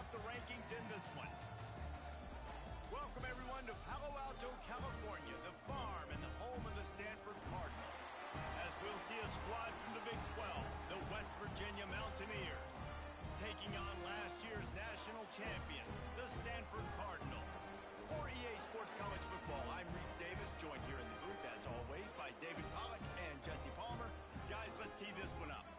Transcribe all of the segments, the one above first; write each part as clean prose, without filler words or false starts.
up the rankings in this one. Welcome, everyone, to Palo Alto, California, the farm and the home of the Stanford Cardinal. As we'll see a squad from the Big 12, the West Virginia Mountaineers, taking on last year's national champion, the Stanford Cardinal. For EA Sports College Football, I'm Reese Davis, joined here in the booth, as always, by David Pollack and Jesse Palmer. Guys, let's tee this one up.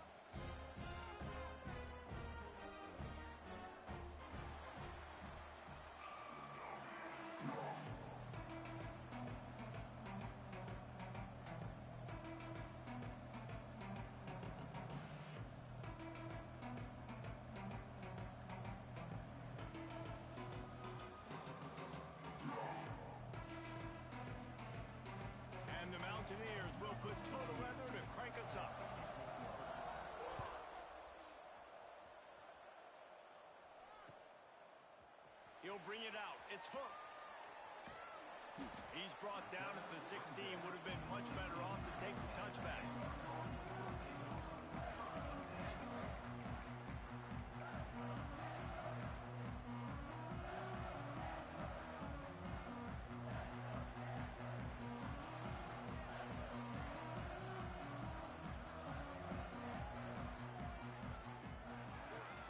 And the Mountaineers will put total weather to crank us up. He'll bring it out. It's Hooks. He's brought down at the 16. Would have been much better off to take the touchback.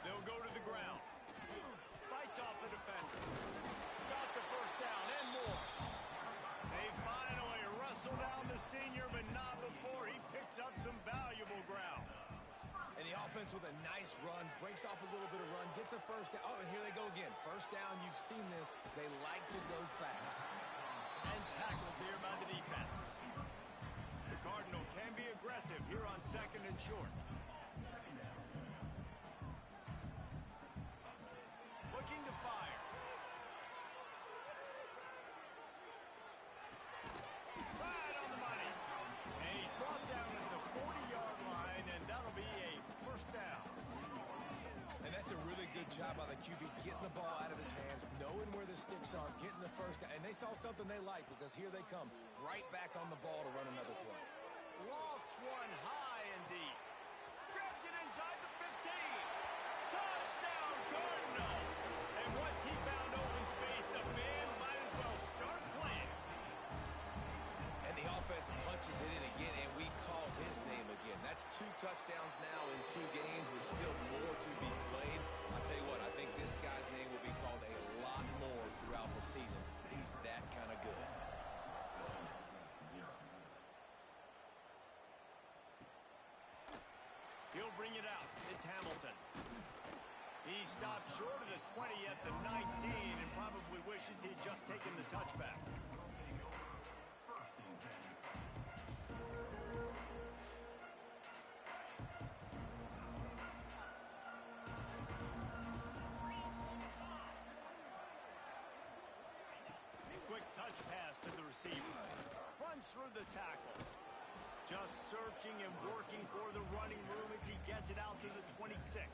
They'll go to the ground. Fights off the defender. Got the first down and more. They finally wrestle down the senior, but not before he picks up some valuable ground. And the offense with a nice run, breaks off a little bit of run, gets a first down. Oh, and here they go again. First down, you've seen this. They like to go fast. And tackled here by the defense. The Cardinal can be aggressive here on 2nd and short. Looking to fire. Right on the money. And he's brought down at the 40-yard line, and that'll be a first down. And that's a really good job by the QB, getting the ball out of his hands, knowing where the sticks are, getting the first down. And they saw something they like, because here they come, right back on the ball to run another play. Lofts one high and deep. Grabs it inside the 15. Touchdown, Cardinal! And once he found open space, the band might as well start playing. And the offense punches it in again, and we call his name again. That's 2 touchdowns now in 2 games with still more to be played. I'll tell you what, I think this guy's name will be called a lot more throughout the season. He's that kind of good. He'll bring it out. It's Hamilton. He stopped short of the 20 at the 19 and probably wishes he'd just taken the touchback. Quick touch pass to the receiver. Runs through the tackle. Just searching and working for the running room as he gets it out to the 26.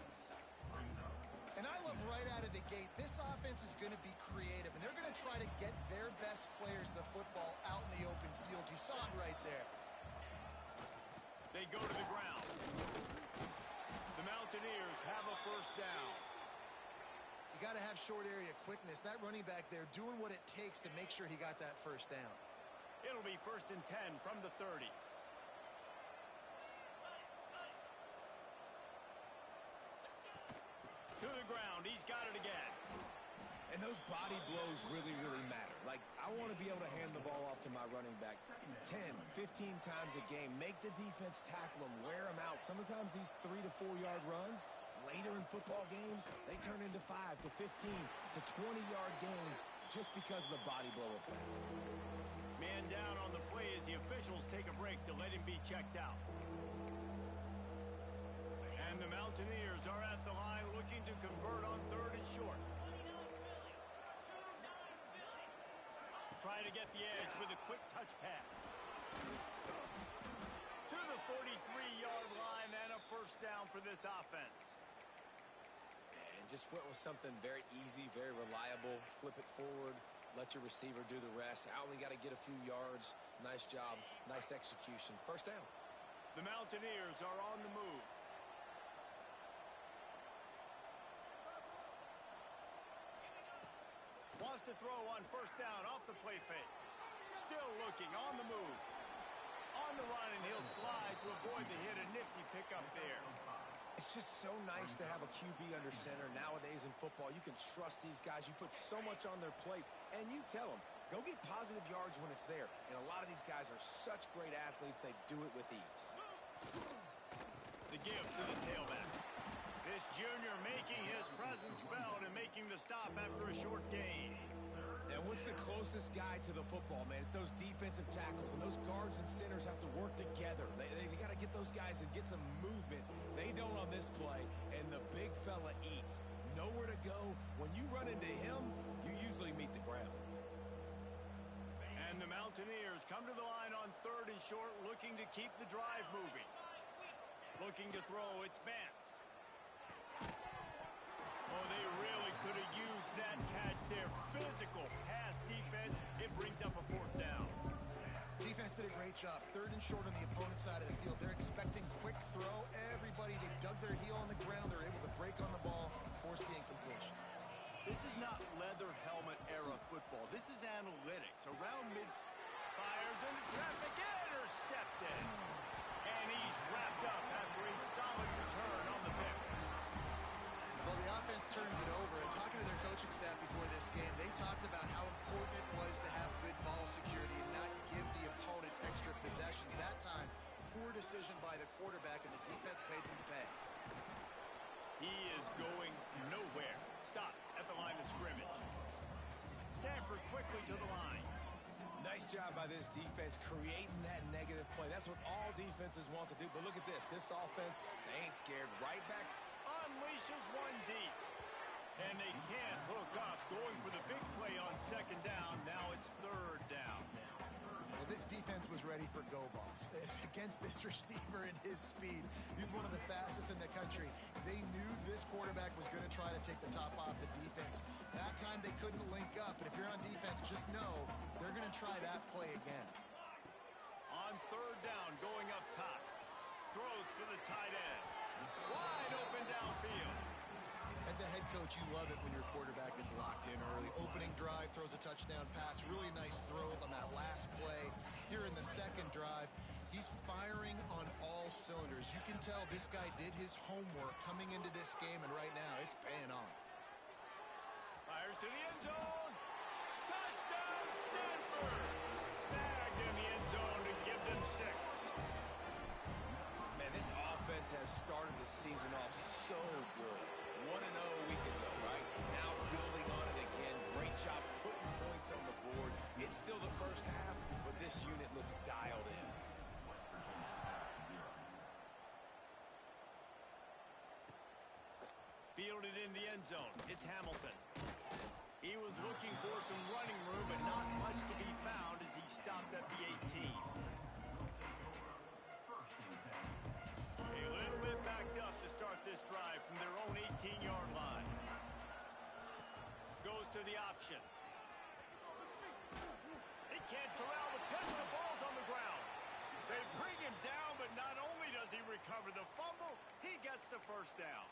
And I love right out of the gate, this offense is going to be creative, and they're going to try to get their best players the football out in the open field. You saw it right there. They go to the ground. The Mountaineers have a first down. You got to have short area quickness. That running back there doing what it takes to make sure he got that first down. It'll be 1st and 10 from the 30. To the ground. He's got it again. And those body blows really, really matter. Like, I want to be able to hand the ball off to my running back 10, 15 times a game. Make the defense tackle them, wear them out. Sometimes these 3 to 4 yard runs, later in football games, they turn into 5 to 15 to 20-yard games just because of the body blow effect. Man down on the play as the officials take a break to let him be checked out. And the Mountaineers are at the line looking to convert on 3rd and short. Try to get the edge with a quick touch pass. To the 43-yard line and a first down for this offense. And just went with something very easy, very reliable. Flip it forward, let your receiver do the rest. I only got to get a few yards. Nice job, nice execution. First down. The Mountaineers are on the move. Just to throw on first down off the play fake. Still looking on the move. On the run, and he'll slide to avoid the hit. A nifty pickup there. It's just so nice to have a QB under center. Nowadays in football, you can trust these guys. You put so much on their plate, and you tell them, go get positive yards when it's there. And a lot of these guys are such great athletes, they do it with ease. The give to the tailback. This junior making his presence felt and making the stop after a short gain. And what's the closest guy to the football, man? It's those defensive tackles, and those guards and centers have to work together. They got to get those guys and get some movement. They don't on this play, and the big fella eats. Nowhere to go. When you run into him, you usually meet the ground. And the Mountaineers come to the line on 3rd and short, looking to keep the drive moving. Looking to throw, it's Vance. Oh, they really could have used that catch there. Physical pass defense. It brings up a 4th down. Defense did a great job. 3rd and short on the opponent's side of the field. They're expecting quick throw. Everybody, they dug their heel on the ground. They're able to break on the ball, force the incompletion. This is not leather helmet era football. This is analytics. Around mid, fires into traffic, intercepted. And he's wrapped up after a solid return on the pick. Well, the offense turns it over, and talking to their coaching staff before this game, they talked about how important it was to have good ball security and not give the opponent extra possessions. That time, poor decision by the quarterback, and the defense made them pay. He is going nowhere. Stop at the line of scrimmage. Stanford quickly to the line. Nice job by this defense creating that negative play. That's what all defenses want to do. But look at this. This offense, they ain't scared. Right back. Unleashes one deep. And they can't hook up. Going for the big play on 2nd down. Now it's 3rd down. Well, this defense was ready for go balls. Against this receiver and his speed, he's one of the fastest in the country. They knew this quarterback was going to try to take the top off the defense. That time they couldn't link up. But if you're on defense, just know they're going to try that play again. On 3rd down, going up top. Throws for the tight end. Wide open downfield. As a head coach, you love it when your quarterback is locked in early. Opening drive, throws a touchdown pass. Really nice throw on that last play. Here in the 2nd drive, he's firing on all cylinders. You can tell this guy did his homework coming into this game, and right now it's paying off. Fires to the end zone. Touchdown, Stanford. Snagged in the end zone to give them 6. Man, this offense has started the season off so good. 1-0 a week ago, right? Now building on it again. Great job putting points on the board. It's still the first half, but this unit looks dialed in. Fielded in the end zone. It's Hamilton. He was looking for some running room, but not much to be found as he stopped at the 18. A little bit backed up to start this drive from their own 18-yard line. Goes to the option. He can't corral the pitch. The ball's on the ground. They bring him down, but not only does he recover the fumble, he gets the 1st down.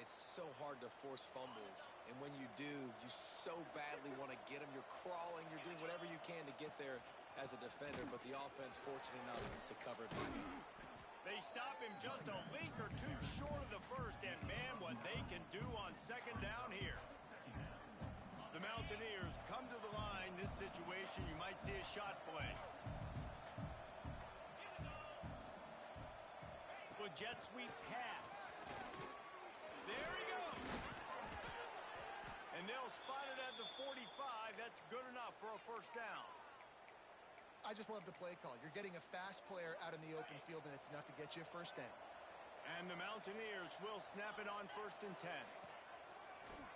It's so hard to force fumbles, and when you do, you so badly want to get them. You're crawling, you're doing whatever you can to get there as a defender, but the offense fortunate enough to cover it. They stop him just a link or two short of the 1st, and man, what they can do on 2nd down here. The Mountaineers come to the line. This situation, you might see a shot play. Well, jet sweep pass. There he goes. And they'll spot it at the 45. That's good enough for a 1st down. I just love the play call. You're getting a fast player out in the open field, and it's enough to get you a 1st down. And the Mountaineers will snap it on 1st and 10.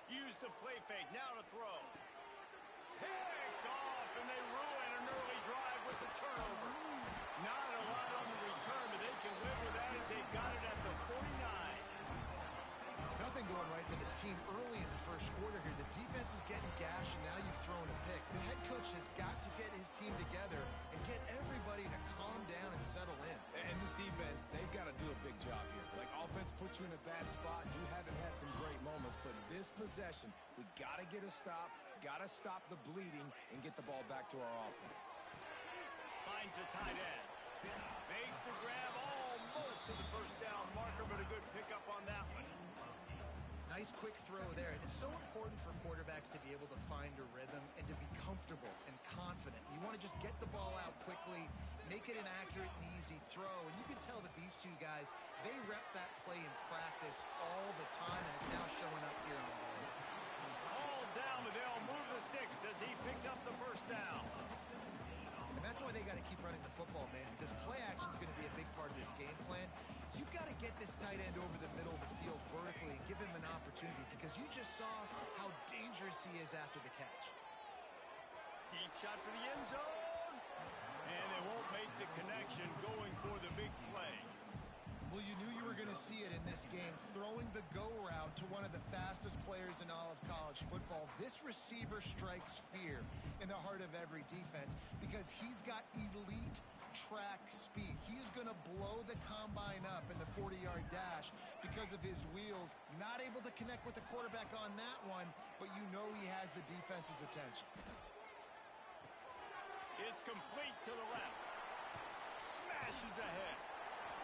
Use the play fake. Now to throw. Picked off, and they ruin an early drive with the turnover. Not a lot on the return, but they can live with that as they got it at the 49. Nothing going right for this team early in the 1st quarter here. The defense is getting gashed, and now you've thrown a pick. The head coach has got to get his team together and get everybody to calm down and settle in. And this defense, they've got to do a big job here. Like, offense puts you in a bad spot. You haven't had some great moments, but this possession. We got to get a stop, got to stop the bleeding, and get the ball back to our offense. Finds the tight end. Makes the grab almost to the first down marker, but a good pickup on that one. Nice quick throw there. And it's so important for quarterbacks to be able to find a rhythm and to be comfortable and confident. You want to just get the ball out quickly, make it an accurate and easy throw. And you can tell that these two guys, they rep that play in practice all the time, and it's now showing up here on the ball. All down, but they'll move the sticks as he picks up the first down. And that's why they got to keep running the football, man, because play action is going to be a big part of this game plan. You've got to get this tight end over the middle of the field vertically and give him an opportunity, because you just saw how dangerous he is after the catch. Deep shot for the end zone. And they won't make the connection going for the big play. Well, you knew you were going to see it in this game, throwing the go route to one of the fastest players in all of college football. This receiver strikes fear in the heart of every defense because he's got elite track speed. He is going to blow the combine up in the 40-yard dash because of his wheels. Not able to connect with the quarterback on that one, but you know he has the defense's attention. It's complete to the left. Smashes ahead.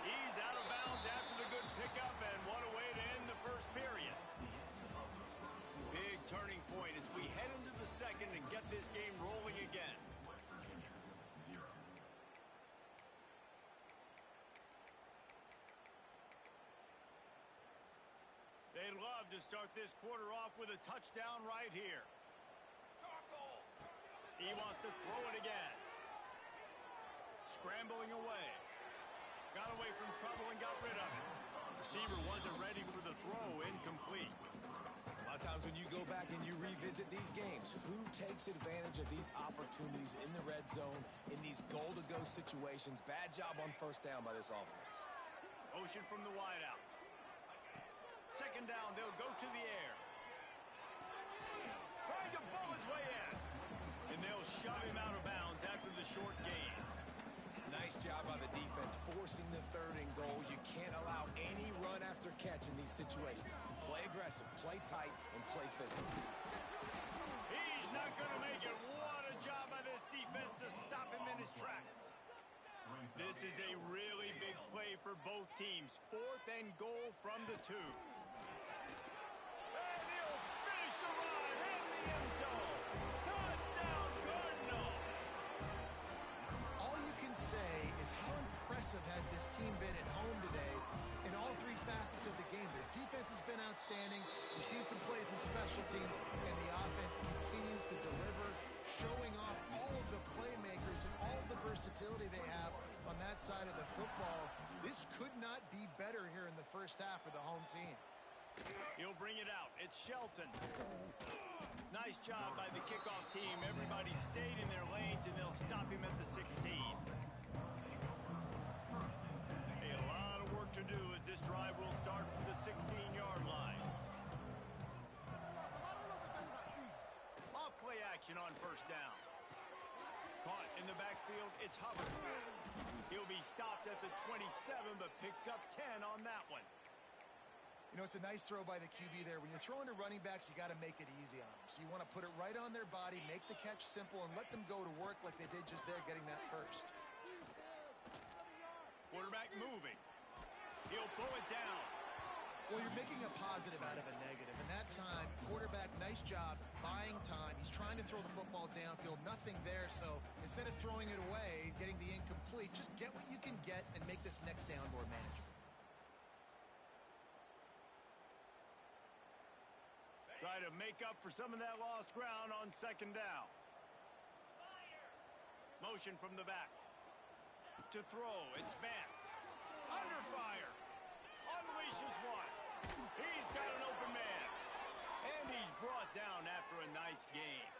He's out of bounds after the good pickup, and what a way to end the first period. Big turning point as we head into the second and get this game rolling again. They'd love to start this quarter off with a touchdown right here. He wants to throw it again. Scrambling away. Got away from trouble and got rid of it. Receiver wasn't ready for the throw. Incomplete. A lot of times when you go back and you revisit these games, who takes advantage of these opportunities in the red zone, in these goal-to-go situations? Bad job on first down by this offense. Motion from the wideout. Second down, they'll go to the air. Trying to bull his way in. And they'll shove him out of bounds after the short gain. Nice job by the defense forcing the third and goal. You can't allow any run after catch in these situations. Play aggressive, play tight, and play physical. He's not going to make it. What a job by this defense to stop him in his tracks. This is a really big play for both teams. 4th and goal from the 2. And he'll finish the run in the end zone. Touchdown, Cardinal. All you can say is how impressive has this team been at home today in all 3 facets of the game. Their defense has been outstanding. We've seen some plays in special teams, and the offense continues to deliver, showing off all of the playmakers and all of the versatility they have on that side of the football. This could not be better here in the first half for the home team. He'll bring it out. It's Shelton. Nice job by the kickoff team. Everybody stayed in their lanes, and they'll stop him at the 16. A lot of work to do as this drive will start from the 16-yard line. Off play action on first down. Caught in the backfield, it's Hubbard. He'll be stopped at the 27, but picks up 10 on that one. You know, it's a nice throw by the QB there. When you're throwing to running backs, you got to make it easy on them. So you want to put it right on their body, make the catch simple, and let them go to work like they did just there, getting that first. Quarterback moving. He'll pull it down. Well, you're making a positive out of a negative. And that time, quarterback, nice job, buying time. He's trying to throw the football downfield. Nothing there, so instead of throwing it away, getting the incomplete, just get what you can get and make this next down more manageable. Try to make up for some of that lost ground on second down. Motion from the back. To throw, it's Vance. Under fire. Unleashes one. He's got an open man. And he's brought down after a nice game.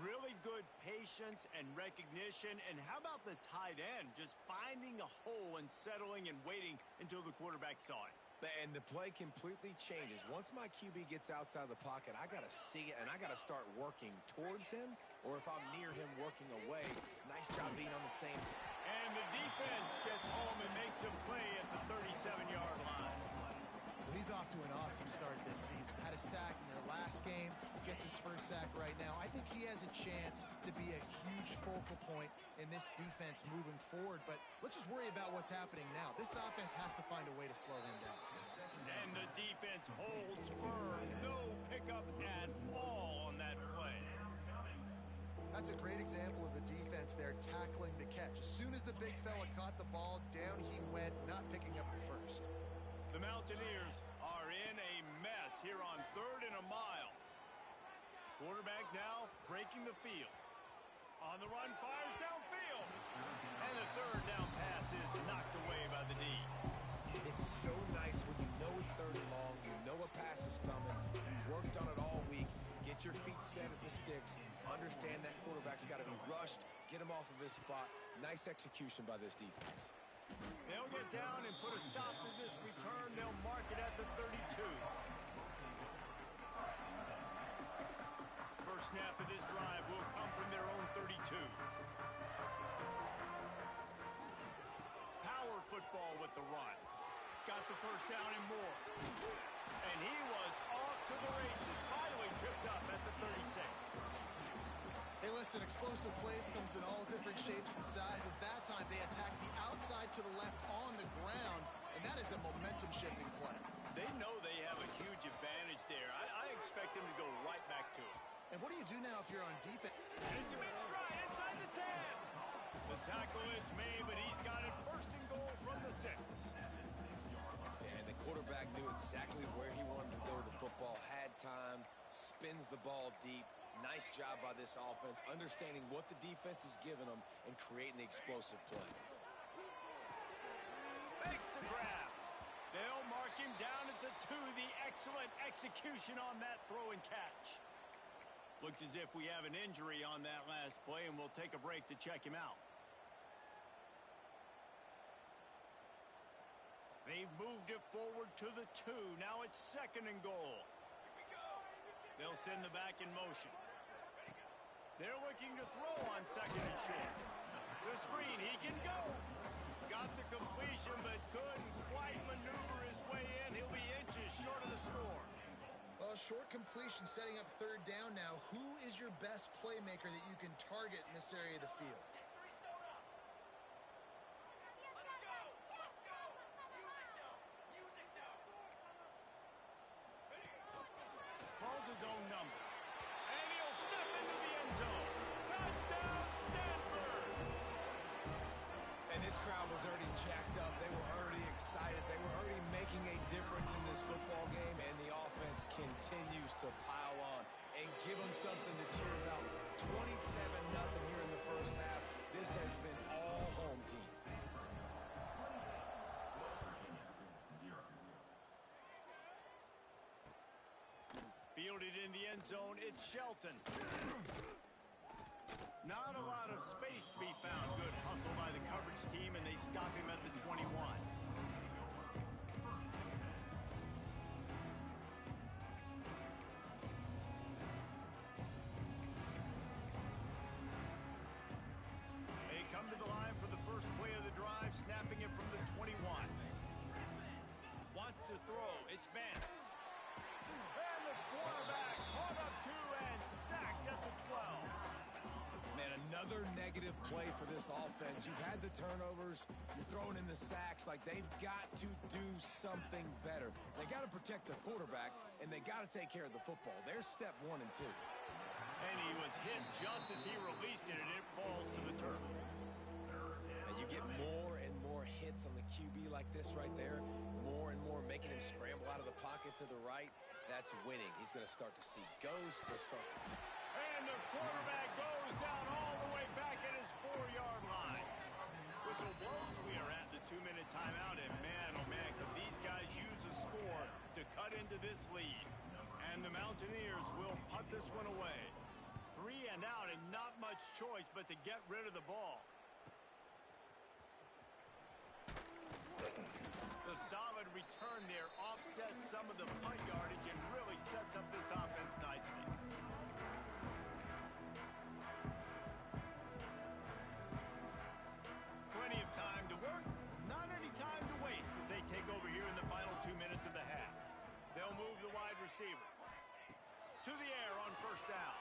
Really good patience and recognition. And how about the tight end just finding a hole and settling and waiting until the quarterback saw it? And the play completely changes. Once my QB gets outside the pocket, I got to see it, and I got to start working towards him, or if I'm near him, working away. Nice job being on the same. And the defense gets home and makes a play at the 37-yard line. Well, he's off to an awesome start this season. Had a sack sack right now. I think he has a chance to be a huge focal point in this defense moving forward. But let's just worry about what's happening now. This offense has to find a way to slow him down. And the defense holds firm. No pickup at all on that play. That's a great example of the defense there tackling the catch. As soon as the big fella caught the ball, down he went, not picking up the first. The Mountaineers are in a mess here on 3rd and a mile. Quarterback now breaking the field. On the run, fires downfield. And the 3rd down pass is knocked away by the D. It's so nice when you know it's 3rd and long, you know a pass is coming, you worked on it all week, get your feet set at the sticks, understand that quarterback's got to be rushed, get him off of his spot. Nice execution by this defense. They'll get down and put a stop to this return. They'll mark it at the 32. First snap of this drive will come from their own 32. Power football with the run. Got the first down and more. And he was off to the races, finally tripped up at the 36. Hey, listen, explosive plays comes in all different shapes and sizes. That time they attack the outside to the left on the ground, and that is a momentum-shifting play. They know they have a huge advantage there. I expect them to go right back to it. And what do you do now if you're on defense? And it's a mid-stride inside the 10. The tackle is made, but he's got it first and goal from the 6. And the quarterback knew exactly where he wanted to go with the football, had time, spins the ball deep. Nice job by this offense, understanding what the defense is giving them and creating the explosive play. Makes the grab. They'll mark him down at the 2. The excellent execution on that throw and catch. Looks as if we have an injury on that last play, and we'll take a break to check him out. They've moved it forward to the 2. Now it's 2nd and goal. They'll send the back in motion. They're looking to throw on 2nd and short. The screen, he can go. Got the completion, but couldn't quite maneuver his way in. He'll be inches short of the score. Well, short completion setting up 3rd down now. Who is your best playmaker that you can target in this area of the field? Calls his own number. And he'll step into the end zone. Touchdown, Stanford! And this crowd was already jacked up. They were already excited. They were already making a difference in this football game, and the offense continues to pile on and give them something to cheer about. 27-0 here in the first half. This has been all home team. Fielded in the end zone, it's Shelton. Not a lot of space to be found. Good hustle by the coverage team, and they stop him at the 21. They come to the line for the first play of the drive, snapping it from the 21. Wants to throw, it's Vance. And the quarterback caught up 2 and sacked at the 12. Man, another negative play for this offense. You've had the turnovers. You're throwing in the sacks. Like, they've got to do something better. They got to protect their quarterback, and they got to take care of the football. There's step 1 and 2. And he was hit just as he released it, and it falls to the turf. And you get more and more hits on the QB like this right there. More and more making him scramble out of the pocket to the right. That's winning. He's going to start to see ghosts. He'll start to... And the quarterback goes down all the way back at his 4-yard line. Whistle blows. We are at the 2-minute timeout, and man, oh man, could these guys use a score to cut into this lead. And the Mountaineers will punt this one away. 3 and out, and not much choice but to get rid of the ball. The solid return there offsets some of the punt yardage and really sets up this offense nicely. Plenty of time to work, not any time to waste as they take over here in the final 2 minutes of the half. They'll move the wide receiver. to the air on first down.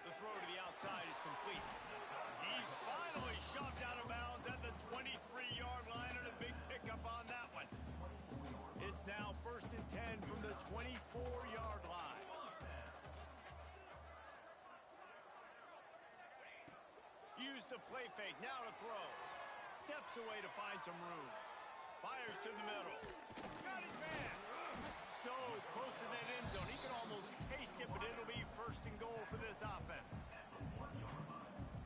The throw to the outside is complete. He's finally shoved out of bounds at the 23-yard line, and a big pickup on that one. It's now 1st and 10 from the 24-yard line. Use the play fake, now to throw. Steps away to find some room. Fires to the middle. Got his man. So close to that end zone. He can almost taste it, but it'll be 1st and goal for this offense.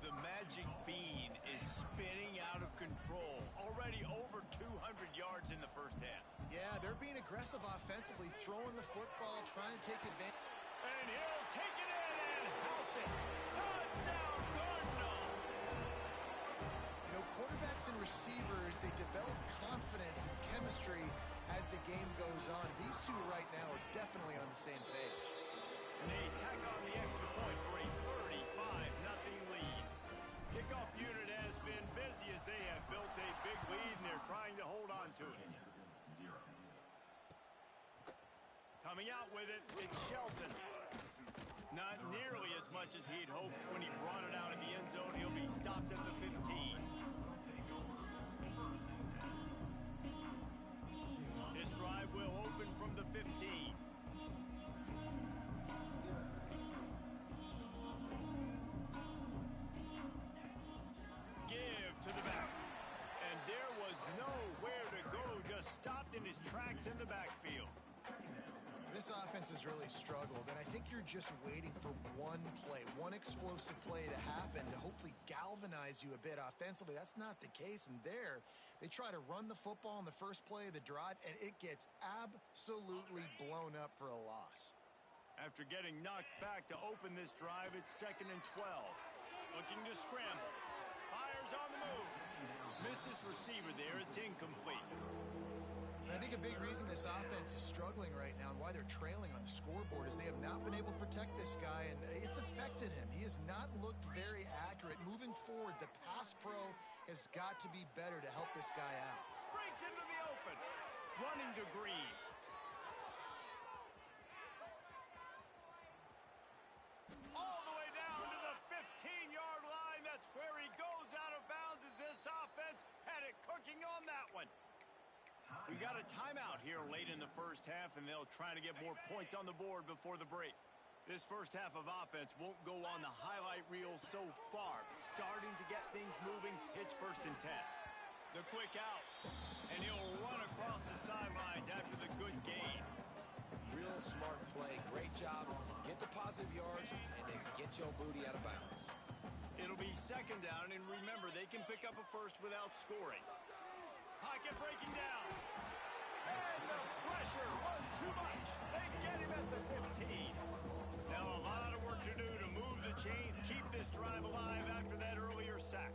The magic bean is spinning out of control. Already over 200 yards in the first half. Yeah, they're being aggressive offensively, throwing the football, trying to take advantage. And he'll take it in and house it. Touchdown, Cardinal. You know, quarterbacks and receivers, they develop confidence and chemistry as the game goes on. These two right now are definitely on the same page. And they tack on the extra point for a 35-0 lead. Kickoff unit has been busy as they have built a big lead, and they're trying to hold on to it. Coming out with it, it's Shelton. Not nearly as much as he'd hoped when he brought it out of the end zone. He'll be stopped at the 15. His drive will open from the 15. Give to the back. And there was nowhere to go, just stopped in his tracks in the backfield. This offense has really struggled, and I think you're just waiting for one play, one explosive play to happen to hopefully galvanize you a bit offensively. That's not the case, and there, they try to run the football on the first play of the drive, and it gets absolutely blown up for a loss. After getting knocked back to open this drive, it's 2nd and 12. Looking to scramble. Fires on the move. Missed his receiver there. It's incomplete. And I think a big reason this offense is struggling right now and why they're trailing on the scoreboard is they have not been able to protect this guy, and it's affected him. He has not looked very accurate. Moving forward, the pass pro has got to be better to help this guy out. Breaks into the open. Running to Green. All the way down to the 15-yard line. That's where he goes out of bounds as this offense had it cooking on that one. We got a timeout here late in the first half, and they'll try to get more points on the board before the break. This first half of offense won't go on the highlight reel so far, but starting to get things moving. It's 1st and 10. The quick out, and he'll run across the sidelines after the good gain. Real smart play. Great job. Get the positive yards, and then get your booty out of bounds. It'll be 2nd down, and remember, they can pick up a first without scoring. Pocket breaking down. And the pressure was too much. They get him at the 15. Now a lot of work to do to move the chains, keep this drive alive after that earlier sack.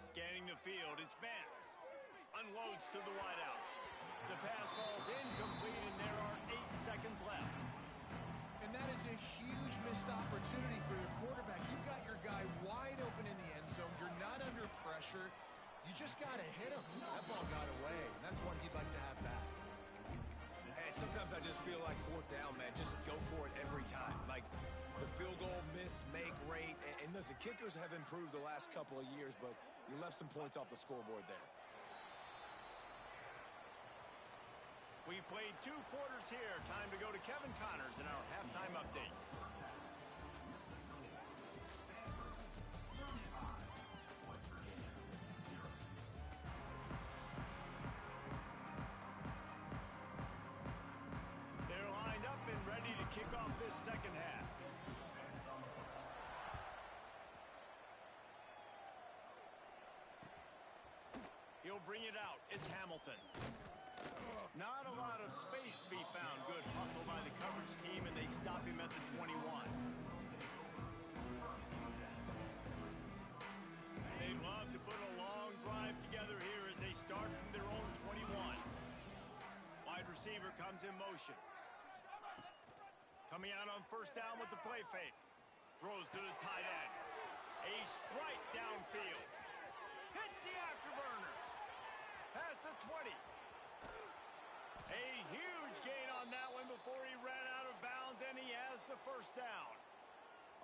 Scanning the field, it's Vance. Unloads to the wideout. The pass falls incomplete, and there are 8 seconds left. And that is a huge missed opportunity for your quarterback. You've got your guy wide open in the end zone. You're not under pressure. You just got to hit him. That ball got away, and that's one he'd like to have back. Hey, sometimes I just feel like 4th down, man. Just go for it every time. Like the field goal miss, make rate. And listen, kickers have improved the last couple of years, but you left some points off the scoreboard there. We've played 2 quarters here. Time to go to Kevin Connors in our halftime update. They're lined up and ready to kick off this second half. He'll bring it out. It's Hamilton. Not a lot of space to be found. Good hustle by the coverage team, and they stop him at the 21. They'd love to put a long drive together here as they start from their own 21. Wide receiver comes in motion. Coming out on 1st down with the play fake. Throws to the tight end. A strike downfield. Hits the afterburners. Past the 20. A huge gain on that one before he ran out of bounds, and he has the first down.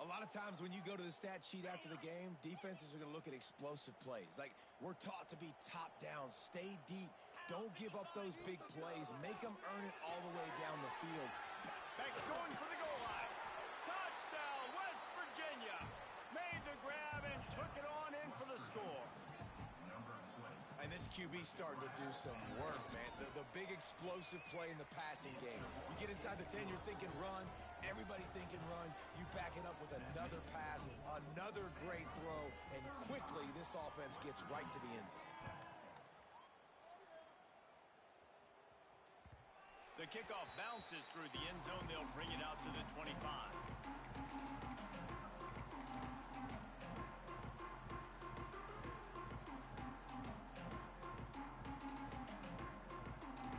A lot of times when you go to the stat sheet after the game, defenses are going to look at explosive plays. Like, we're taught to be top down, stay deep, don't give up those big plays, make them earn it all the way down the field. Beck's going for the goal line. Touchdown, West Virginia. Made the grab and took it on in for the score. And this QB's starting to do some work, man. The big explosive play in the passing game. You get inside the 10, you're thinking run. Everybody thinking run. You back it up with another pass, another great throw, and quickly this offense gets right to the end zone. The kickoff bounces through the end zone. They'll bring it out to the 25.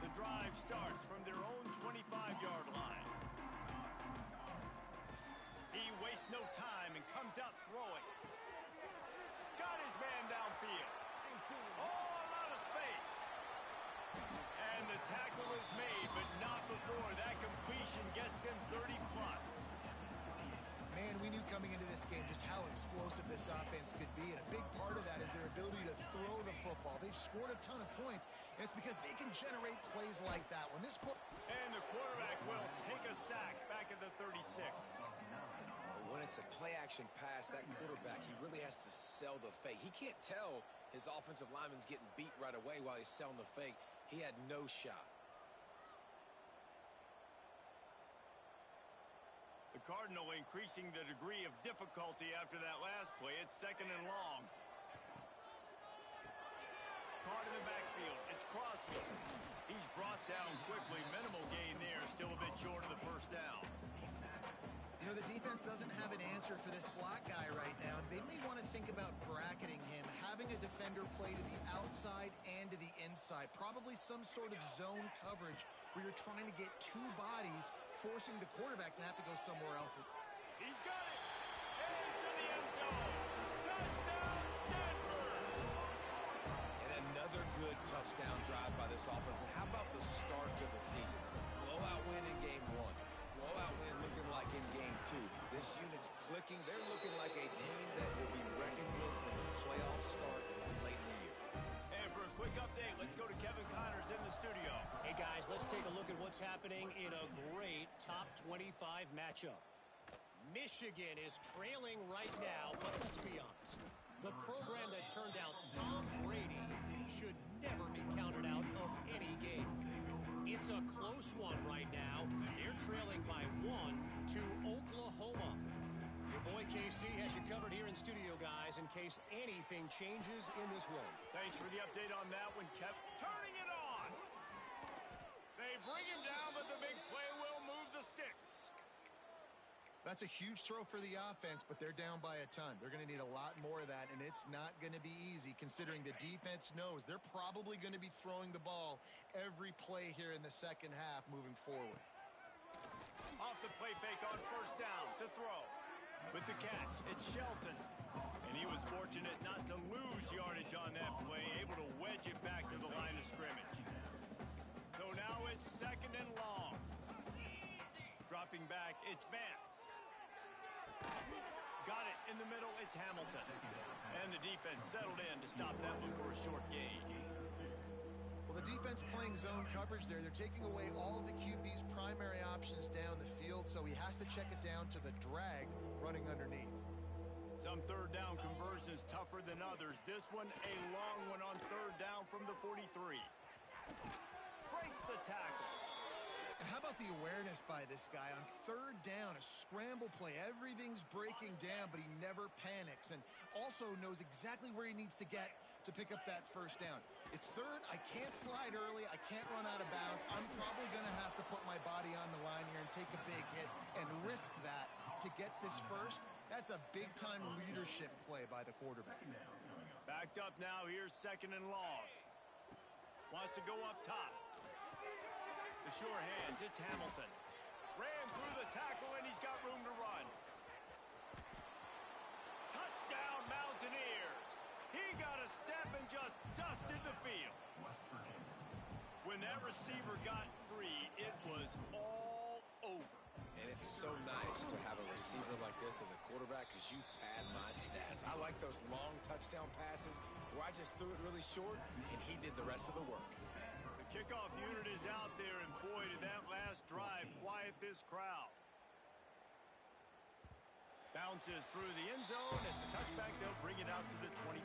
The drive starts from their own 25-yard line. He wastes no time and comes out throwing. Got his man downfield. Oh, a lot of space. And the tackle is made, but not before that completion gets them 30-plus. Man, we knew coming into this game just how explosive this offense could be, and a big part of that is their ability to throw the football. They've scored a ton of points, and it's because they can generate plays like that. And the quarterback will take a sack back at the 36. When it's a play-action pass, that quarterback, he really has to sell the fake. He can't tell his offensive lineman's getting beat right away while he's selling the fake. He had no shot. The Cardinal increasing the degree of difficulty after that last play. It's second and long. Caught in the backfield. It's Crosby. He's brought down quickly. Minimal gain there. Still a bit short of the first down. You know, the defense doesn't have an answer for this slot guy right now. They may want to think about bracketing him, having a defender play to the outside and to the inside. Probably some sort of zone coverage where you're trying to get two bodies, forcing the quarterback to have to go somewhere else. He's got it! Into the end zone! Touchdown, Stanford! And another good touchdown drive by this offense. And how about the start to the season? Blowout win in game one. Blowout win looking like in game two. This unit's clicking. They're looking like a team that will be reckoned with when the playoffs start late in the year. And for a quick update, let's go to Kevin Connors in the studio. Hey, guys, let's take a look at what's happening in a great top 25 matchup. Michigan is trailing right now, but let's be honest. The program that turned out Tom Brady should never be counted out of any game. It's a close one right now. They're trailing by 1 to Oklahoma. Your boy KC has you covered here in studio, guys, in case anything changes in this one. Thanks for the update on that one, Kev. Turning it on! They bring him down, but the big play will move the sticks. That's a huge throw for the offense, but they're down by a ton. They're going to need a lot more of that, and it's not going to be easy considering the defense knows they're probably going to be throwing the ball every play here in the second half moving forward. Off the play fake on first down to throw. With the catch, it's Shelton. And he was fortunate not to lose yardage on that play, able to wedge it back to the line of scrimmage. So now it's second and long. Dropping back, it's Vance. Got it in the middle, it's Hamilton. And the defense settled in to stop that one for a short gain. Well, the defense playing zone coverage there. They're taking away all of the QB's primary options down the field, so he has to check it down to the drag running underneath. Some third down conversions tougher than others. This one, a long one on third down from the 43. Breaks the tackle. And how about the awareness by this guy on third down, a scramble play. Everything's breaking down, but he never panics and also knows exactly where he needs to get to pick up that first down. It's third. I can't slide early. I can't run out of bounds. I'm probably going to have to put my body on the line here and take a big hit and risk that to get this first. That's a big-time leadership play by the quarterback. Backed up now. Here's second and long. Wants to go up top. The sure hands, it's Hamilton. Ran through the tackle, and he's got room to run. Touchdown, Mountaineers. He got a step and just dusted the field. When that receiver got free, it was all over. And it's so nice to have a receiver like this as a quarterback because you pad my stats. I like those long touchdown passes where I just threw it really short and he did the rest of the work. The kickoff unit is out there, and boy, did that last drive quiet this crowd. Bounces through the end zone. It's a touchback. They'll bring it out to the 25.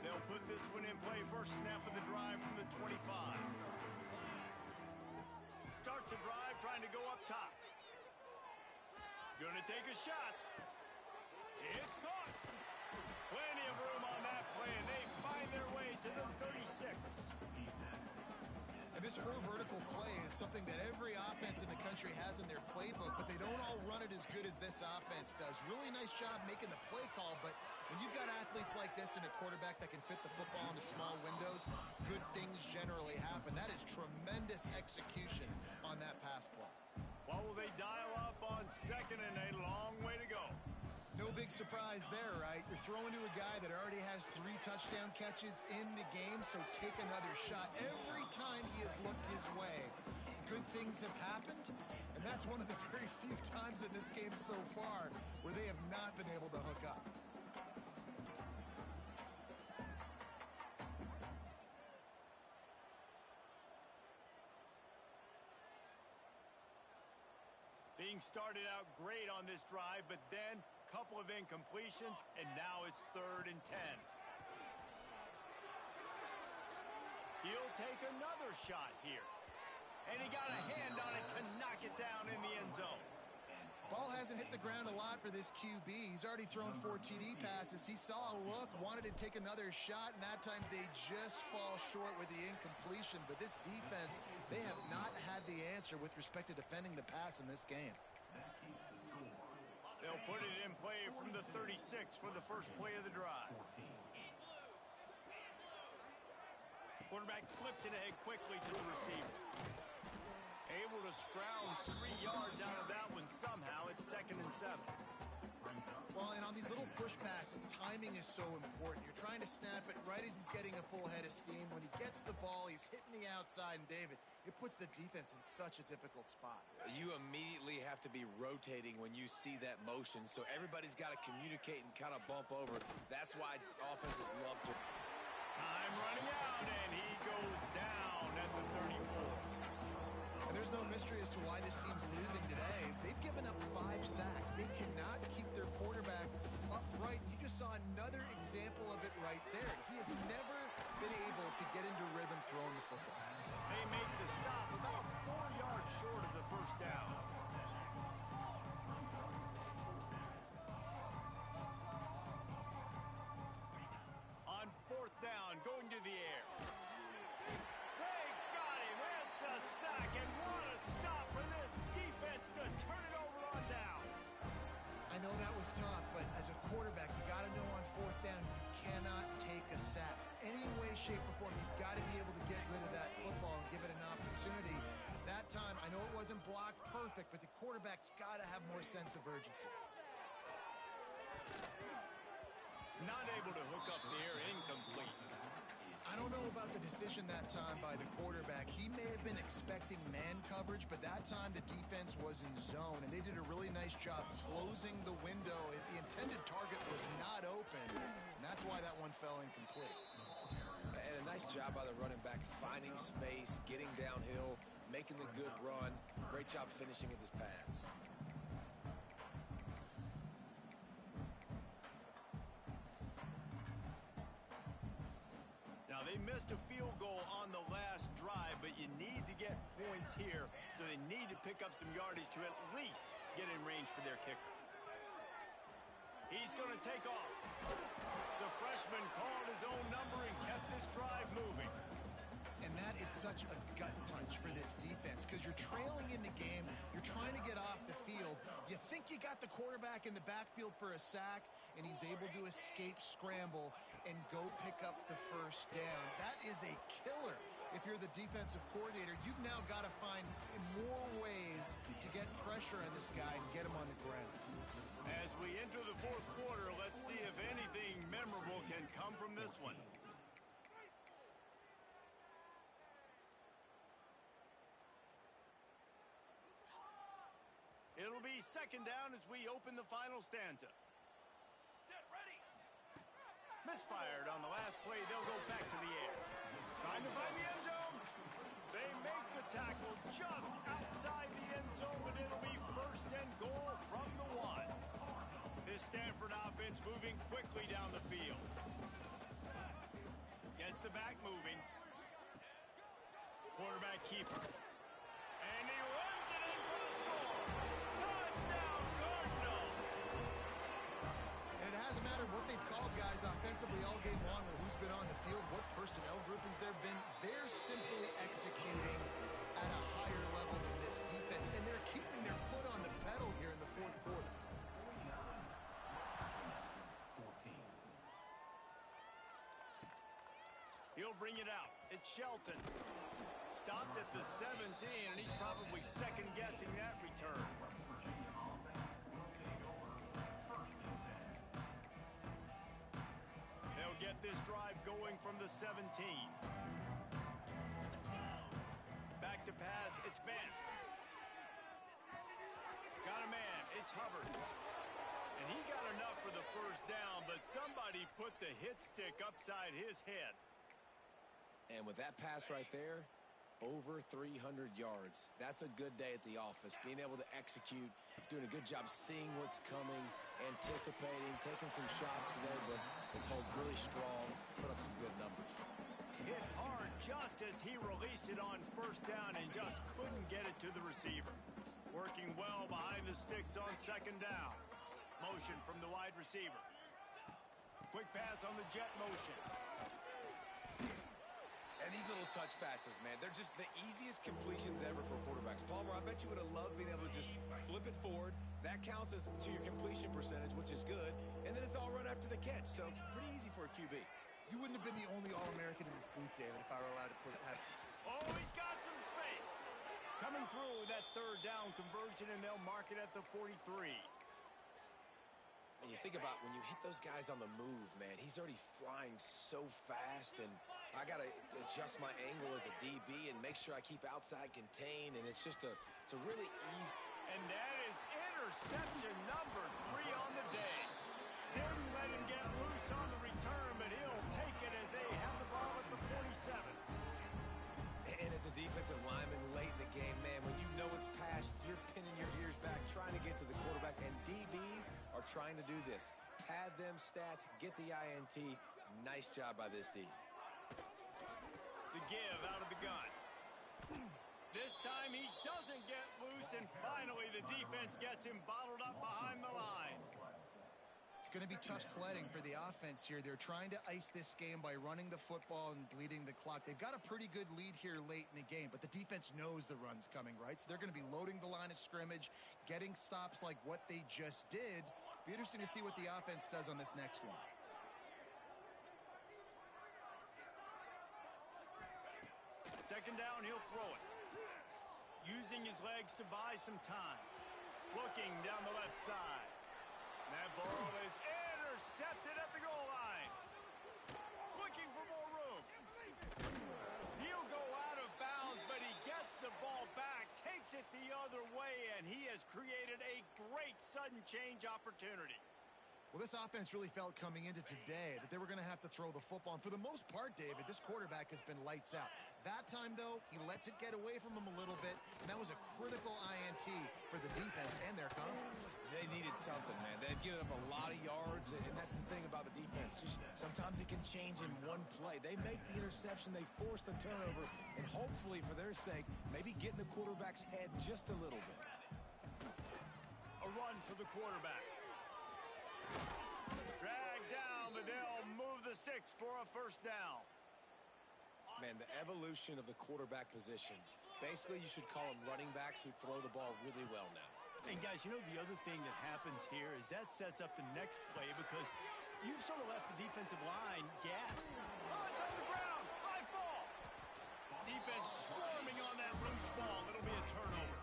They'll put this one in play. First snap of the drive from the 25. Starts a drive trying to go up top. Gonna take a shot. It's caught. Plenty of room on that play, and they find their way to the 36. And this 4 vertical play is something that every offense in the country has in their playbook, but they don't all run it as good as this offense does. Really nice job making the play call, but when you've got athletes like this and a quarterback that can fit the football into small windows, good things generally happen. That is tremendous execution on that pass play. What will they dial up on second, and a long way to go? No big surprise there, right? You're throwing to a guy that already has 3 touchdown catches in the game, so take another shot. Every time he has looked his way, good things have happened, and that's one of the very few times in this game so far where they have not been able to hook up. Being started out great on this drive, but then a couple of incompletions, and now it's 3rd and 10. He'll take another shot here. And he got a hand on it to knock it down in the end zone. Ball hasn't hit the ground a lot for this QB. He's already thrown 4 TD passes. He saw a look, wanted to take another shot, and that time they just fall short with the incompletion. But this defense, they have not had the answer with respect to defending the pass in this game. They'll put it in play from the 36 for the first play of the drive. Quarterback flips it ahead quickly to the receiver. Able to scrounge 3 yards out of that one somehow. It's 2nd and 7. Well, and on these little push passes, timing is so important. You're trying to snap it right as he's getting a full head of steam. When he gets the ball, he's hitting the outside, and David, it puts the defense in such a difficult spot. You immediately have to be rotating when you see that motion, so everybody's got to communicate and kind of bump over. That's why offenses love to. Time running out, and he goes down at the 34. And there's no mystery as to why this team's losing today. They've given up 5 sacks. They cannot keep their quarterback upright. You just saw another example of it right there. He has never been able to get into rhythm throwing the football. They make the stop about 4 yards short of the first down. On 4th down, going to the air. They got him. It's a sack, and what a stop for this defense to turn it over on downs. I know that was tough, but as a quarterback, you got to know on 4th down, you cannot take a sack. Any way, shape, or form, you've got to be able to get rid of that football and give it an opportunity. That time, I know it wasn't blocked perfect, but the quarterback's got to have more sense of urgency. Not able to hook up there, incomplete. I don't know about the decision that time by the quarterback. He may have been expecting man coverage, but that time the defense was in zone, and they did a really nice job closing the window. The intended target was not open, and that's why that one fell incomplete. And a nice job by the running back, finding space, getting downhill, making the good run. Great job finishing with his pads. Now, they missed a field goal on the last drive, but you need to get points here, so they need to pick up some yardage to at least get in range for their kicker. He's going to take off. The freshman called his own number and kept this drive moving. And that is such a gut punch for this defense because you're trailing in the game. You're trying to get off the field. You think you got the quarterback in the backfield for a sack, and he's able to escape scramble and go pick up the first down. That is a killer. If you're the defensive coordinator, you've now got to find more ways to get pressure on this guy and get him on the ground. As we enter the 4th quarter, let's see if anything memorable can come from this one. It'll be second down as we open the final stanza. Misfired on the last play. They'll go back to the air. Trying to find the end zone. They make the tackle just outside the end zone, but it'll be first and goal from the 1. This Stanford offense moving quickly down the field. Gets the back moving. Quarterback keeper. And he runs it in for the score. Touchdown, Cardinal! And it hasn't mattered what they've called, guys, offensively all game long, or who's been on the field, what personnel groupings there have been. They're simply executing at a higher level than this defense, and they're keeping their foot on the pedal here in the fourth quarter. He'll bring it out. It's Shelton. Stopped at the 17, and he's probably second-guessing that return. They'll get this drive going from the 17. Back to pass, it's Vance. Got a man, it's Hubbard. And he got enough for the first down, but somebody put the hit stick upside his head. And with that pass right there, over 300 yards. That's a good day at the office. Being able to execute, doing a good job seeing what's coming, anticipating, taking some shots today, but his hold really strong, put up some good numbers. Hit hard just as he released it on first down and just couldn't get it to the receiver. Working well behind the sticks on second down. Motion from the wide receiver. Quick pass on the jet motion. And these little touch passes, man, they're just the easiest completions ever for quarterbacks. Palmer, I bet you would have loved being able to just flip it forward. That counts as to your completion percentage, which is good. And then it's all run after the catch, so pretty easy for a QB. You wouldn't have been the only All-American in this booth, David, if I were allowed to put it. Oh, he's got some space. Coming through with that third down conversion, and they'll mark it at the 43. And you think about when you hit those guys on the move, man, he's already flying so fast, and I got to adjust my angle as a DB and make sure I keep outside contained, and it's a really easy. And that is interception number 3 on the day. Didn't let him get loose on the return, but he'll take it as they have the ball at the 47. And as a defensive lineman late in the game, man, when you know it's past, you're pinning your ears back, trying to get to the quarterback, and DBs are trying to do this. Pad them stats, get the INT. Nice job by this D. The give out of the gun. This time he doesn't get loose, and finally the defense gets him bottled up behind the line. It's going to be tough sledding for the offense here. They're trying to ice this game by running the football and bleeding the clock. They've got a pretty good lead here late in the game, but the defense knows the run's coming, right? So they're going to be loading the line of scrimmage, getting stops like what they just did. Be interesting to see what the offense does on this next one. Second down, he'll throw it. Using his legs to buy some time. Looking down the left side. That ball is intercepted at the goal line. Looking for more room. He'll go out of bounds, but he gets the ball back, takes it the other way, and he has created a great sudden change opportunity. Well, this offense really felt coming into today that they were going to have to throw the football. And for the most part, David, this quarterback has been lights out. That time, though, he lets it get away from him a little bit, and that was a critical INT for the defense and their confidence. They needed something, man. They've given up a lot of yards, and that's the thing about the defense. Just sometimes it can change in one play. They make the interception, they force the turnover, and hopefully, for their sake, maybe get in the quarterback's head just a little bit. A run for the quarterback. Drag down, but they'll move the sticks for a first down. Man, the evolution of the quarterback position. Basically, you should call them running backs who throw the ball really well now. And guys, you know the other thing that happens here is that sets up the next play because you've sort of left the defensive line gassed. Oh, it's on the ground. High ball. Defense swarming on that loose ball. It'll be a turnover.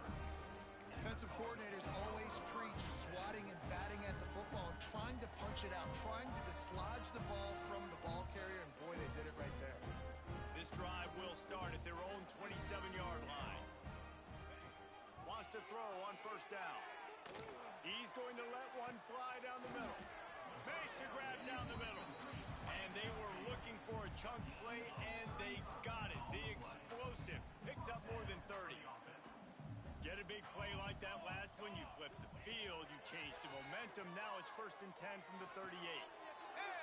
Defensive coordinators always preach swatting and batting at the football and trying to punch it out, trying to dislodge the ball from the ball carrier, and boy, they did it right there. This drive will start at their own 27-yard line. Wants to throw on first down. He's going to let one fly down the middle. Makes a grab down the middle. And they were looking for a chunk play, and they got it. The explosive picks up more than 30. Get a big play like that last one, you flip the field, you change the momentum. Now it's 1st and 10 from the 38.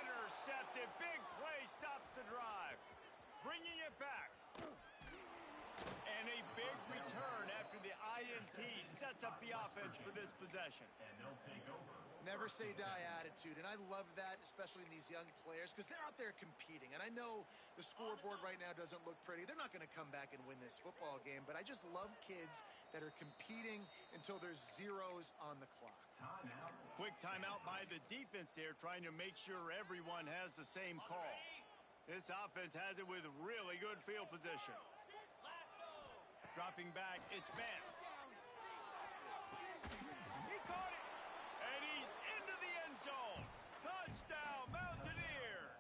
Intercepted. Big play stops the drive. Bringing it back. And a big return after the INT sets up the offense for this possession. Never say die attitude, and I love that, especially in these young players, because they're out there competing. And I know the scoreboard right now doesn't look pretty. They're not going to come back and win this football game, but I just love kids that are competing until there's zeros on the clock. Quick timeout by the defense there, trying to make sure everyone has the same call. This offense has it with really good field position. Dropping back, it's Vance. He caught it, and he's into the end zone. Touchdown, Mountaineers.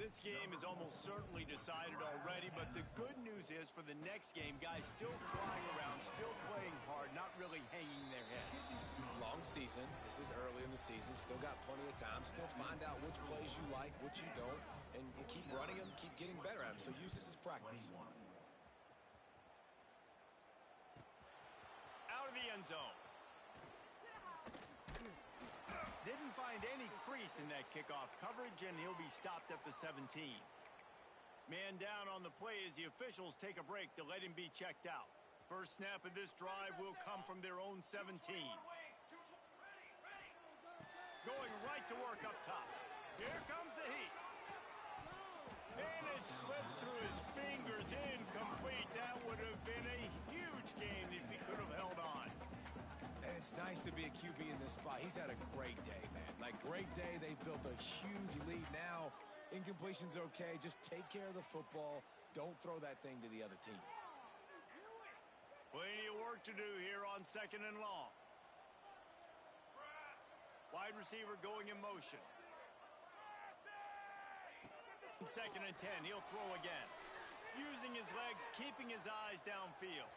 This game is almost certainly decided already, but the good news is for the next game, guys still flying around, still playing hard, not really hanging their heads. Long season. This is early in the season. Still got plenty of time. Still find out which plays you like, which you don't, and keep running them, keep getting better at them. So use this as practice. Out of the end zone. Didn't find any crease in that kickoff coverage, and he'll be stopped at the 17. Man down on the play as the officials take a break to let him be checked out. First snap of this drive will come from their own 17. Going right to work up top. Here comes the heat. And it slips through his fingers, incomplete. That would have been a huge game if he could have held on. And it's nice to be a QB in this spot. He's had a great day, man. Like, great day. They built a huge lead. Now, incompletion's okay. Just take care of the football. Don't throw that thing to the other team. Plenty of work to do here on 2nd and long. Wide receiver going in motion. 2nd and 10, he'll throw again. Using his legs, keeping his eyes downfield.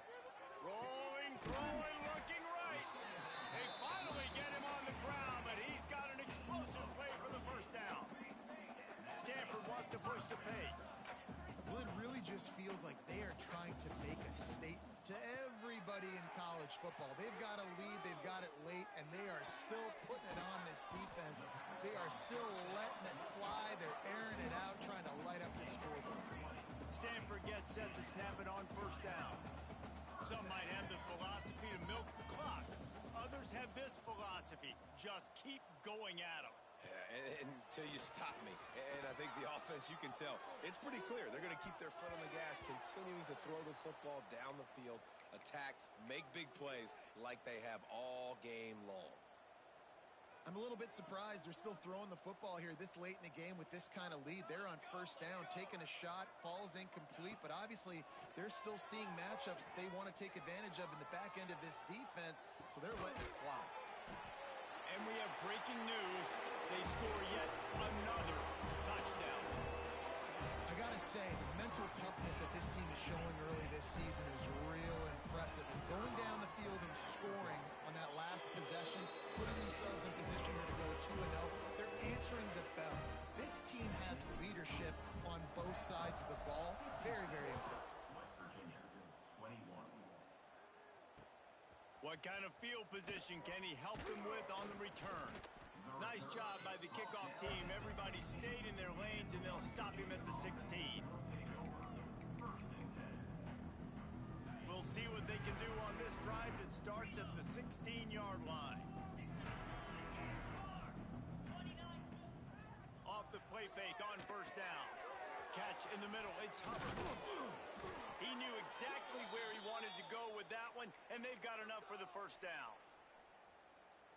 Rolling, throwing, looking right. They finally get him on the ground, but he's got an explosive play for the first down. Stanford wants to push the pace. Well, it really just feels like they are trying to make a statement to everybody in college football. They've got a lead, they've got it late, and they are still putting it on this defense. They are still letting it fly. They're airing it out, trying to light up the scoreboard. Stanford gets set to snap it on 1st down. Some might have the philosophy to milk the clock. Others have this philosophy: just keep going at them. Yeah, until you stop me. And I think the offense, you can tell, it's pretty clear. They're going to keep their foot on the gas, continuing to throw the football down the field, attack, make big plays like they have all game long. I'm a little bit surprised they're still throwing the football here this late in the game with this kind of lead. They're on 1st down, taking a shot, falls incomplete, but obviously they're still seeing matchups that they want to take advantage of in the back end of this defense, so they're letting it fly. And we have breaking news. They score yet another touchdown. I got to say, the mental toughness that this team is showing early this season is real impressive. And going down the field and scoring on that last possession, putting themselves in position here to go 2-0, they're answering the bell. This team has leadership on both sides of the ball. Very, very impressive. What kind of field position can he help them with on the return? Nice job by the kickoff team. Everybody stayed in their lanes, and they'll stop him at the 16. We'll see what they can do on this drive that starts at the 16-yard line. Off the play fake on 1st down. Catch in the middle. It's Hubbard. He knew exactly where he wanted to go with that one, and they've got enough for the 1st down.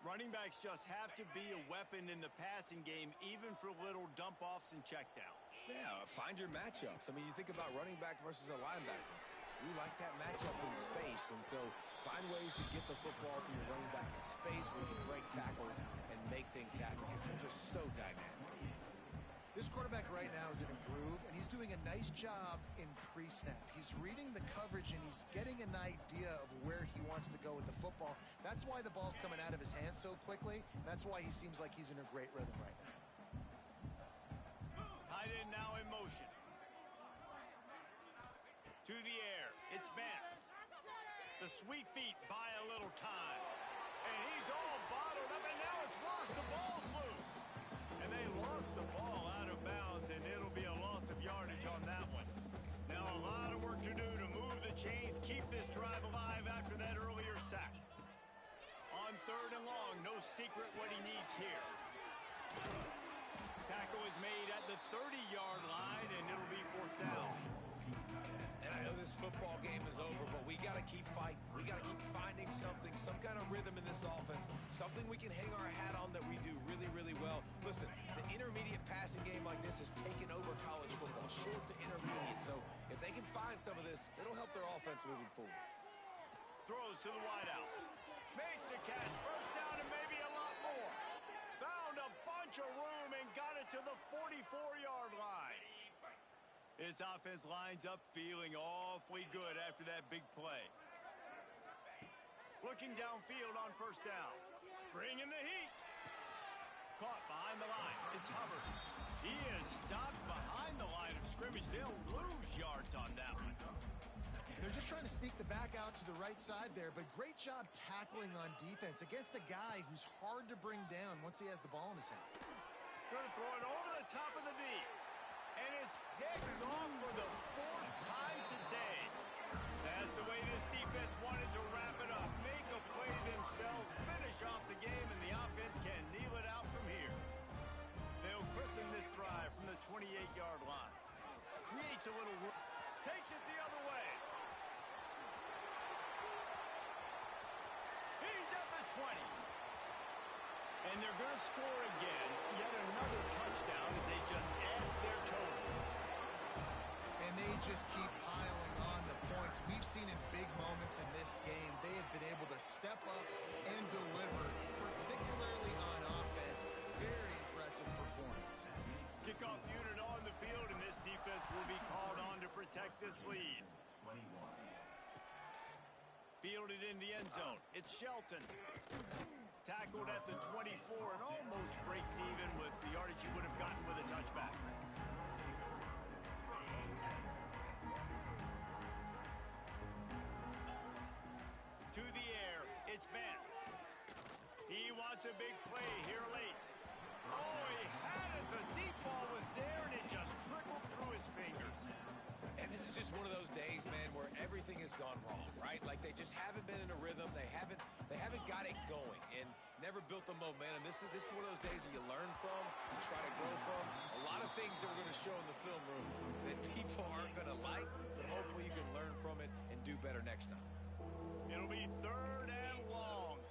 Running backs just have to be a weapon in the passing game, even for little dump-offs and checkdowns. Yeah, find your matchups. I mean, you think about running back versus a linebacker. We like that matchup in space, and so find ways to get the football to your running back in space where you can break tackles and make things happen because they're just so dynamic. This quarterback right now is in a groove, and he's doing a nice job in pre-snap. He's reading the coverage, and he's getting an idea of where he wants to go with the football. That's why the ball's coming out of his hands so quickly. That's why he seems like he's in a great rhythm right now. Tight end now in motion. To the air. It's Vance. The sweet feet buy a little time. And he's all bottled up, and now it's worse. The ball's loose. And they lost the ball out of bounds, and it'll be a loss of yardage on that one. Now a lot of work to do to move the chains, keep this drive alive after that earlier sack. On 3rd and long, no secret what he needs here. Tackle is made at the 30-yard line, and it'll be 4th down. And I know this football game is over, but we got to keep fighting. We got to keep finding something, some kind of rhythm in this offense, something we can hang our hat on that we do really, really well. Listen, the intermediate passing game like this has taken over college football, short to intermediate. So if they can find some of this, it'll help their offense moving forward. Throws to the wideout. Makes a catch. 1st down and maybe a lot more. Found a bunch of room and got it to the 44-yard line. This offense lines up feeling awfully good after that big play. Looking downfield on 1st down. Bringing the heat. Caught behind the line. It's Hubbard. He is stopped behind the line of scrimmage. They'll lose yards on that one. They're just trying to sneak the back out to the right side there, but great job tackling on defense against a guy who's hard to bring down once he has the ball in his hand. Going to throw it over the top of the knee. And it's picked off for the 4th time today. That's the way this defense wanted to wrap it up. Make a play themselves, finish off the game, and the offense can kneel it out from here. They'll christen this drive from the 28-yard line. Creates a little room. Takes it the other way. He's at the 20. And they're going to score again. Yet another touchdown as they just add their total. And they just keep piling on the points. We've seen in big moments in this game, they have been able to step up and deliver, particularly on offense. Very impressive performance. Kickoff unit on the field, and this defense will be called on to protect this lead. Fielded in the end zone. It's Shelton. Tackled at the 24 and almost breaks even with the yardage he would have gotten with a touchback. To the air, it's Vance. He wants a big play here late. Oh, he had it. The deep ball was there, and it just trickled through his fingers. And this is just one of those days, man, where everything has gone wrong, right? Like they just haven't been in a rhythm. They haven't got it going and never built the momentum. This is one of those days that you learn from, you try to grow from. A lot of things that we're going to show in the film room that people aren't going to like, but hopefully you can learn from it and do better next time. It'll be 3rd and long.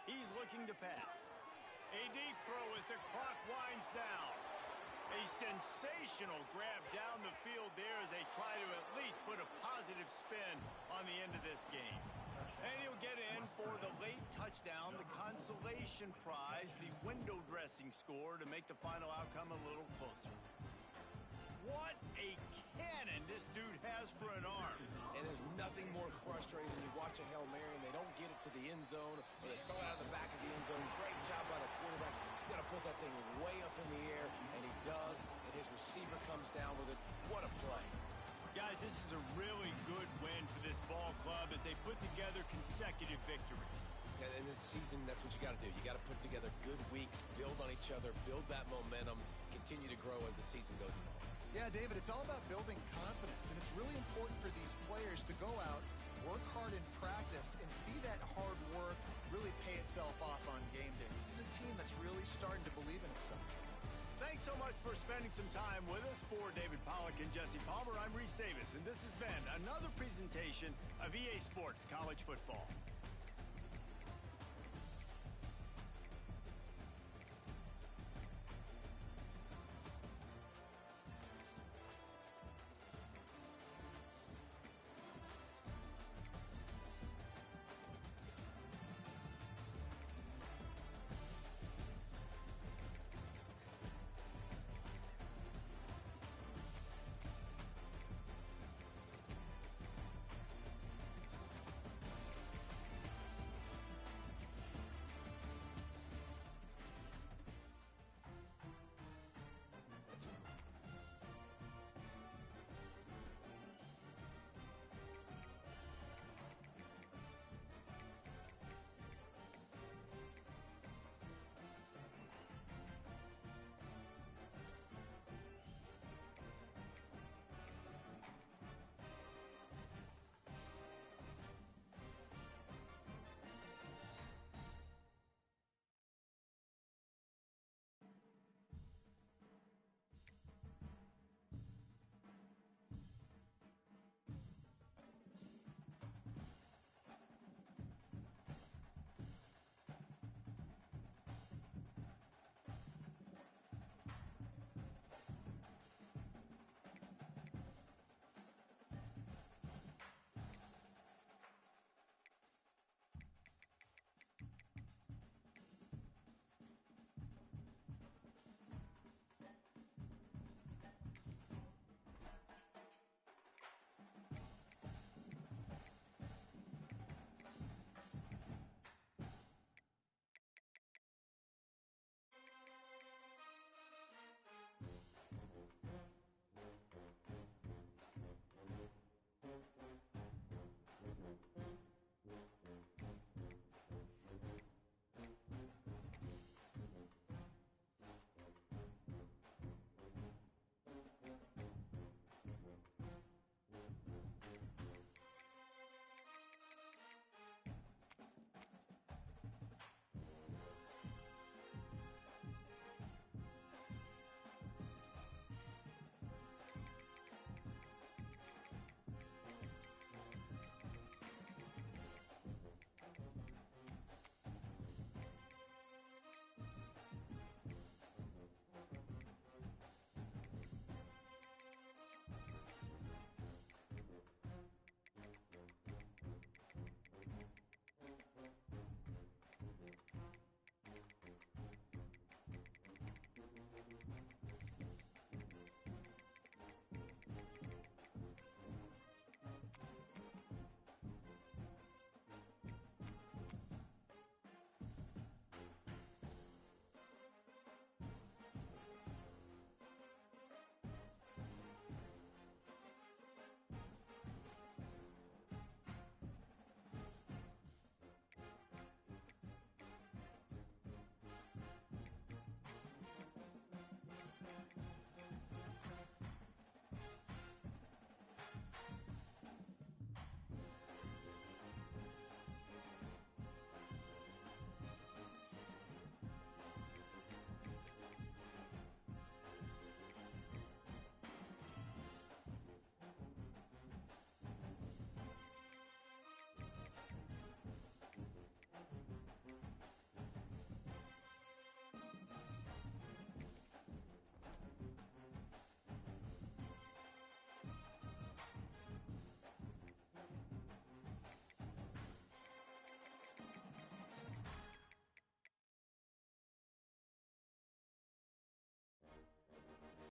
He's looking to pass. A deep throw as the clock winds down. A sensational grab down the field there as they try to at least put a positive spin on the end of this game. And he'll get in for the late touchdown, the consolation prize, the window dressing score to make the final outcome a little closer. What a cannon this dude has for an arm. And there's nothing more frustrating when you watch a Hail Mary and they don't get it to the end zone or they throw it out of the back of the end zone. Great job by the quarterback. You got to put that thing way up in the air, and he does, and his receiver comes down with it. What a play. Guys, this is a really good win for this ball club as they put together consecutive victories. And in this season, that's what you got to do. You got to put together good weeks, build on each other, build that momentum, continue to grow as the season goes on. Yeah, David, it's all about building confidence, and it's really important for these players to go out, work hard in practice, and see that hard work really pay itself off on game day. This is a team that's really starting to believe in itself. Thanks so much for spending some time with us. For David Pollack and Jesse Palmer, I'm Reese Davis, and this has been another presentation of EA Sports College Football.